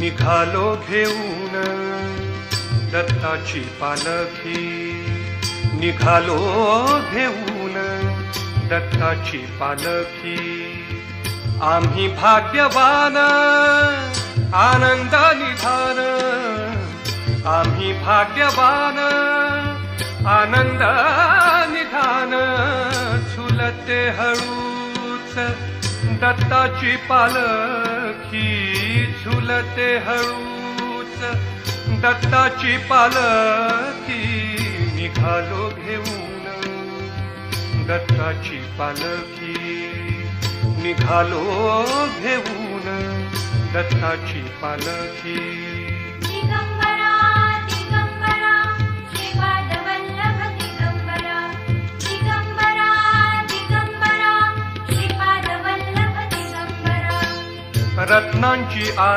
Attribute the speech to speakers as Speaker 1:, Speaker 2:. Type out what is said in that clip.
Speaker 1: निघालो घेऊन दत्ताची पालखी, निघालो घेऊन दत्ताची पालखी. आम्ही भाग्यवान आनंद निधान, आम्ही भाग्यवान आनंद निधान. झुलते हळूच दत्ताची पालखी, झुलते हळूच दत्ताची पालखी. निघालो घेऊन दत्ताची पालखी, निघालो घेऊन दत्ताची पालखी.
Speaker 2: दिगंबरा दिगंबरा श्रीपाद वल्लभ दिगंबरा, दिगंबरा दिगंबरा श्रीपाद वल्लभ दिगंबरा.
Speaker 1: रत्नांची